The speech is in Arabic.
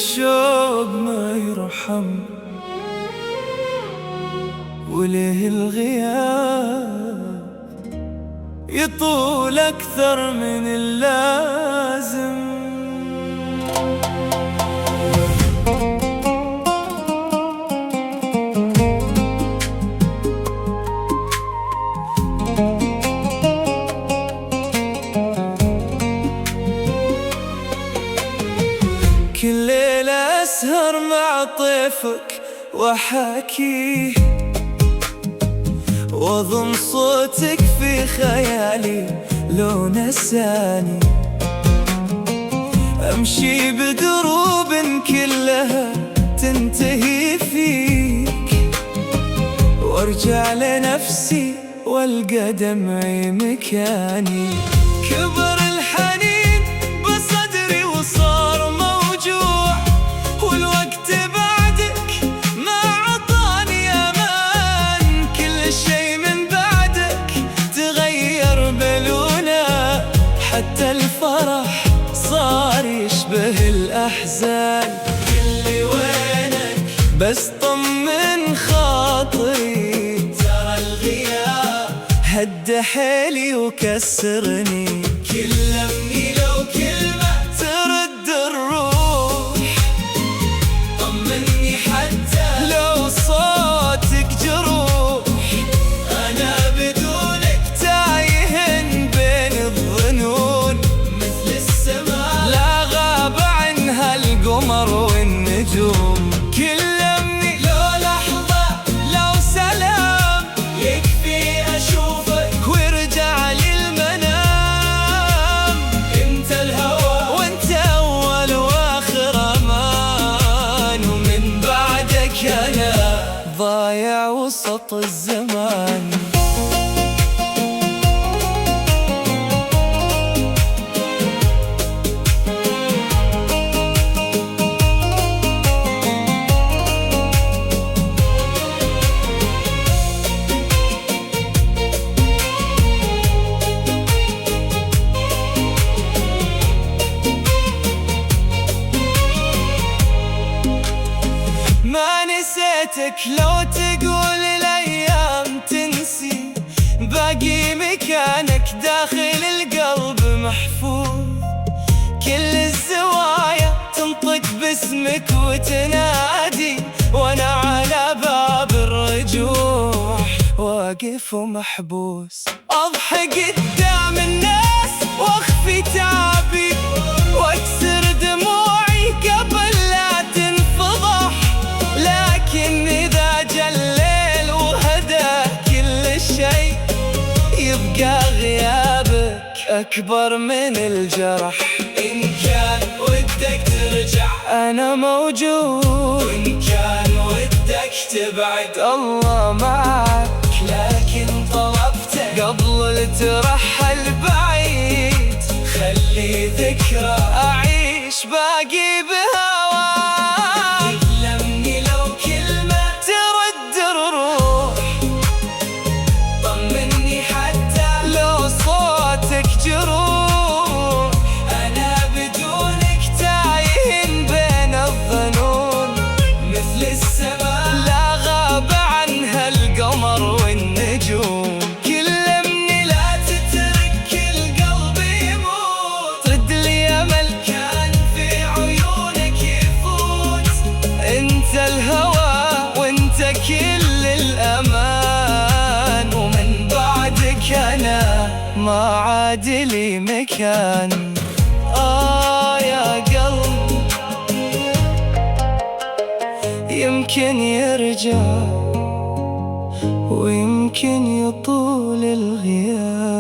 الشوق ما يرحم، وله الغياب يطول أكثر من اللازم. كل ليلة أسهر مع طيفك وأحاكيه، وأظن صوتك في خيالي لو نساني. أمشي بدروب كلها تنتهي فيك، وارجع لنفسي والقى دمعي مكاني. كبر الحنين بصدري وصار موجوع، والوقت بعدك ما عطاني امان. كل شي من بعدك تغير بلونه، حتى الفرح صار يشبه الأحزان. قلي وينك بس طمن خاطري، ترى الغياب هد حيلي وكسرني. كلمني لو كلمة ترد الروح، طمني حتى لو صوتك جروح. أنا بدونك تايه بين الظنون، مثل السماء لا غاب عنها القمر والنجوم. كلمني لو لحظة لو سلام، يكفي أشوفك وارجع للمنام. انت الهوى وانت أول وآخر أمان، ومن بعدك أنا ضايع وسط الزمان. ما نسيتك لو تقول الأيام تنسي، باقي مكانك داخل القلب محفوظ. كل الزوايا تنطق باسمك وتنادي، وأنا على باب الرجوع واقف ومحبوس. أضحك قدام الناس واخفي تعبي، واكسر دموعي قبل لا تنفضح. لكن إذا جا الليل وهدى كل شيء، يبقى غيابك أكبر من الجرح. إن كان ودك ترجع أنا موجود، وإن كان ودك تبعد الله معك. لكن طلبتك قبل ترحل بعيد، خلي ذكرى أعيش باقي بهواك. كلمني لو كلمة ترد الروح، طمني حتى لو صوتك جروح. أنا بدونك تايه بين الظنون، مثل السماء لا غاب عنها القمر والنجوم. كلمني لا تترك القلب يموت، رد لي أمل كان في عيونك يفوت. انت الهوى وانت كل الأمان، ومن بعدك أنا ما عاد لي مكان. يا قلب يمكن يرجع، ويمكن يطول الغياب.